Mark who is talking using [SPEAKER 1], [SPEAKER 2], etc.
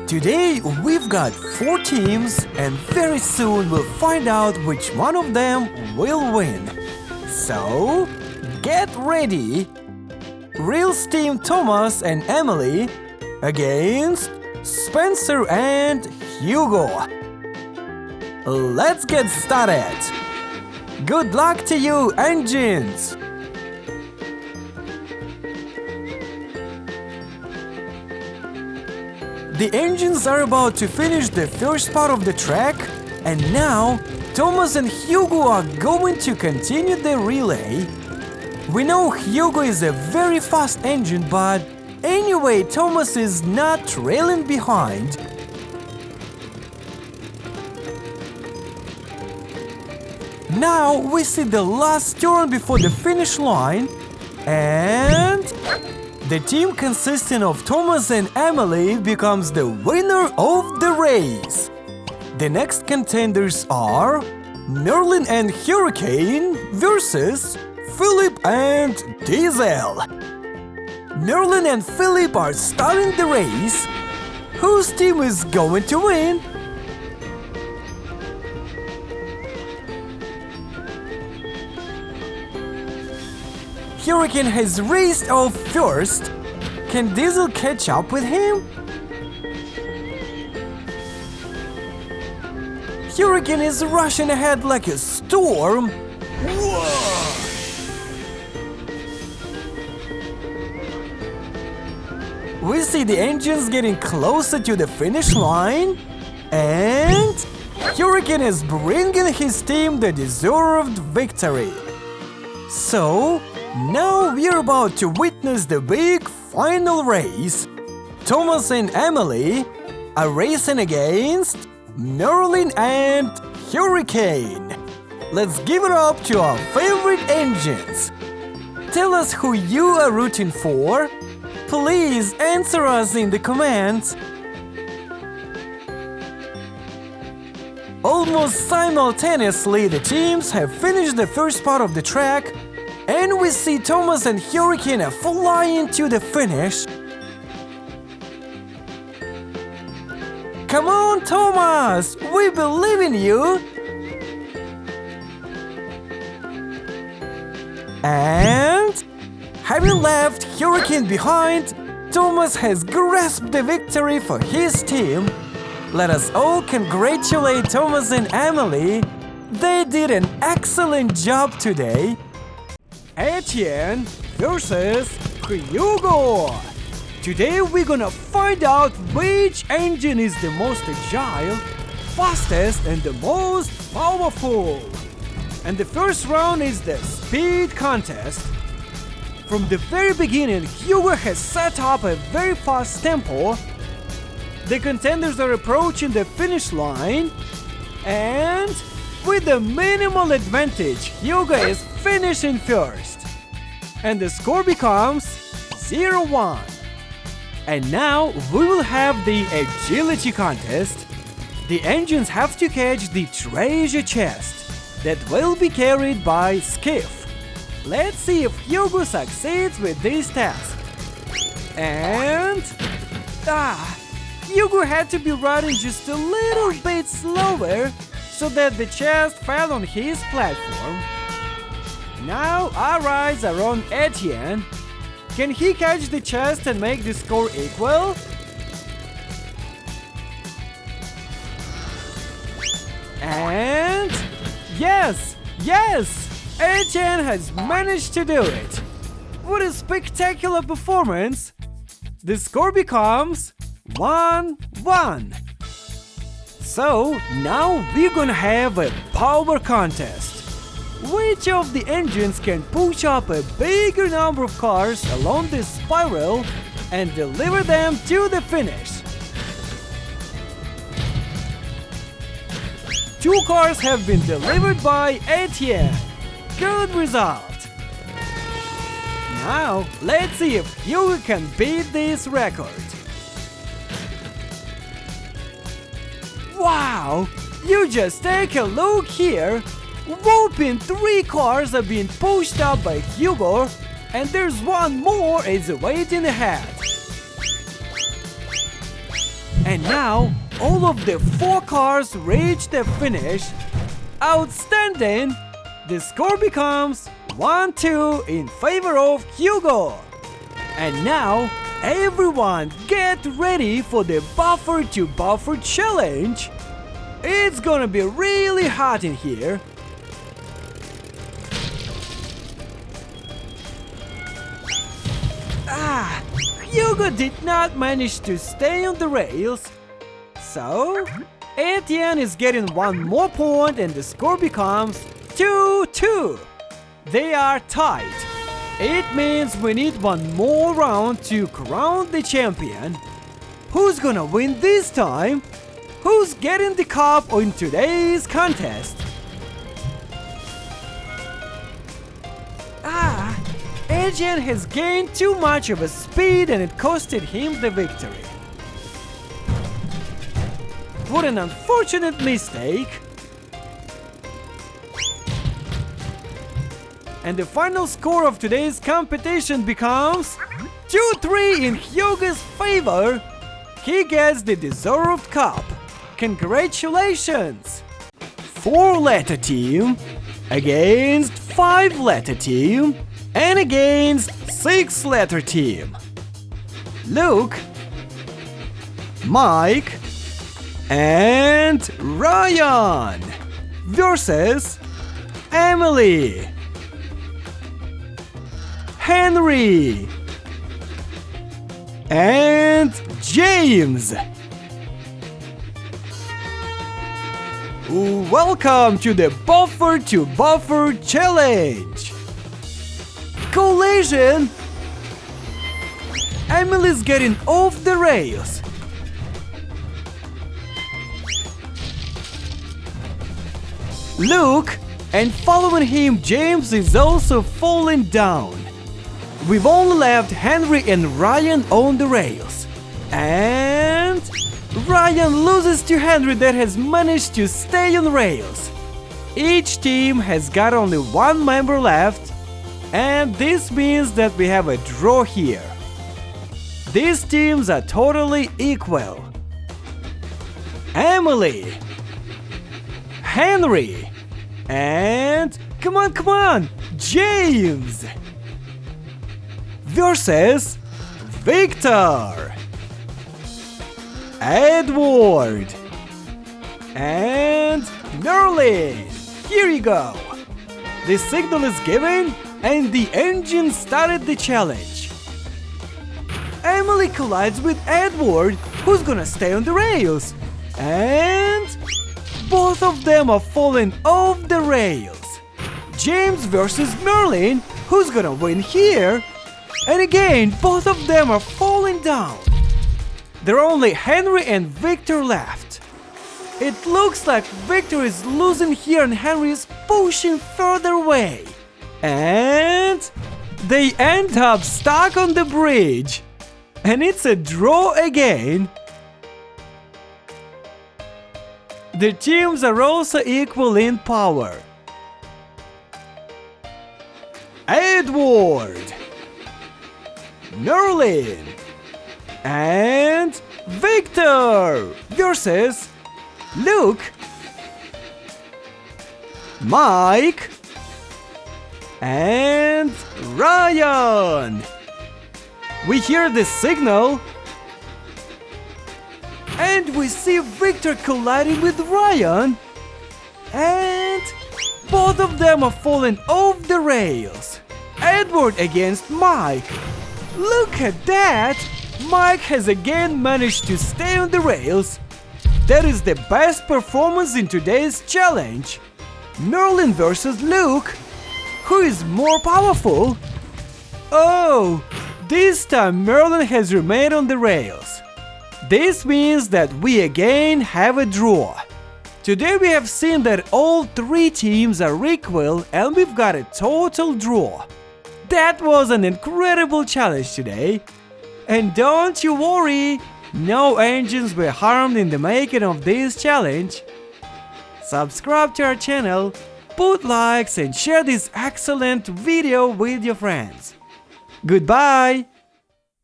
[SPEAKER 1] Today we've got 4 teams and very soon we'll find out which one of them will win. So, get ready! Real Team Thomas and Emily against Spencer and Hugo. Let's get started! Good luck to you, engines! The engines are about to finish the first part of the track, and now Thomas and Hugo are going to continue the relay. We know Hugo is a very fast engine, but anyway, Thomas is not trailing behind. Now we see the last turn before the finish line, and the team consisting of Thomas and Emily becomes the winner of the race. The next contenders are Merlin and Hurricane versus Philip and Diesel. Merlin and Philip are starting the race. Whose team is going to win? Hurricane has raced off first. Can Diesel catch up with him? Hurricane is rushing ahead like a storm. Whoa! We see the engines getting closer to the finish line, and Hurricane is bringing his team the deserved victory. So, now we're about to witness the big final race. Thomas and Emily are racing against Merlin and Hurricane. Let's give it up to our favorite engines. Tell us who you are rooting for. Please answer us in the comments. Almost simultaneously, the teams have finished the first part of the track, and we see Thomas and Hurricane are flying to the finish. Come on, Thomas! We believe in you! And having left Hurricane behind, Thomas has grasped the victory for his team. Let us all congratulate Thomas and Emily. They did an excellent job today. Etienne versus Hugo. Today we're gonna find out which engine is the most agile, fastest and the most powerful. And the first round is the speed contest. From the very beginning, Hugo has set up a very fast tempo. The contenders are approaching the finish line, and with a minimal advantage, Hugo is finishing first. And the score becomes 0-1. And now we will have the agility contest. The engines have to catch the treasure chest that will be carried by Skiff. Let's see if Hugo succeeds with this task. And Hugo had to be riding just a little bit slower so that the chest fell on his platform. Now our eyes are on Etienne. Can he catch the chest and make the score equal? And yes! Etienne has managed to do it! What a spectacular performance! The score becomes 1-1. So now we're gonna have a power contest. Which of the engines can push up a bigger number of cars along this spiral and deliver them to the finish? 2 cars have been delivered by Etienne. Good result! Now, let's see if Hugo can beat this record. Wow! You just take a look here. Whopping 3 cars are being pushed up by Hugo, and there's one more is waiting ahead. And now, all of the 4 cars reach the finish. Outstanding! The score becomes 1-2 in favor of Hugo. And now, everyone get ready for the buffer to buffer challenge. It's gonna be really hot in here. Hugo did not manage to stay on the rails. So, Etienne is getting 1 more point and the score becomes 2-2. They are tied. It means we need 1 more round to crown the champion. Who's gonna win this time? Who's getting the cup in today's contest? Etienne has gained too much of a speed and it costed him the victory. What an unfortunate mistake! And the final score of today's competition becomes 2-3 in Hugo's favor. He gets the deserved cup. Congratulations! 4-letter team against 5-letter team and against 6-letter team. Luke, Mike, and Ryan versus Emily, Henry, and James. Welcome to the Buffer to Buffer Challenge. Collision! Emily's getting off the rails. Luke, and following him James is also falling down. We've only left Henry and Ryan on the rails. And Ryan loses to Henry that has managed to stay on rails. Each team has got only 1 member left, and this means that we have a draw here. These teams are totally equal. Emily, Henry, and come on, James versus Victor, Edward, and Merlin. Here you go. The signal is given and the engine started the challenge. Emily collides with Edward, who's gonna stay on the rails. And both of them are falling off the rails. James versus Merlin, who's gonna win here? And again, both of them are falling down. There are only Henry and Victor left. It looks like Victor is losing here and Henry is pushing further away. And they end up stuck on the bridge. And it's a draw again. The teams are also equal in power. Edward, Merlin, and Victor versus Luke, Mike, and Ryan. We hear the signal and we see Victor colliding with Ryan, and both of them are falling off the rails. Edward against Mike. Look at that! Mike has again managed to stay on the rails. That is the best performance in today's challenge. Merlin versus Luke. Who is more powerful? Oh, this time Merlin has remained on the rails. This means that we again have a draw. Today we have seen that all 3 teams are equal and we've got a total draw. That was an incredible challenge today. And don't you worry, no engines were harmed in the making of this challenge. Subscribe to our channel, put likes and share this excellent video with your friends. Goodbye!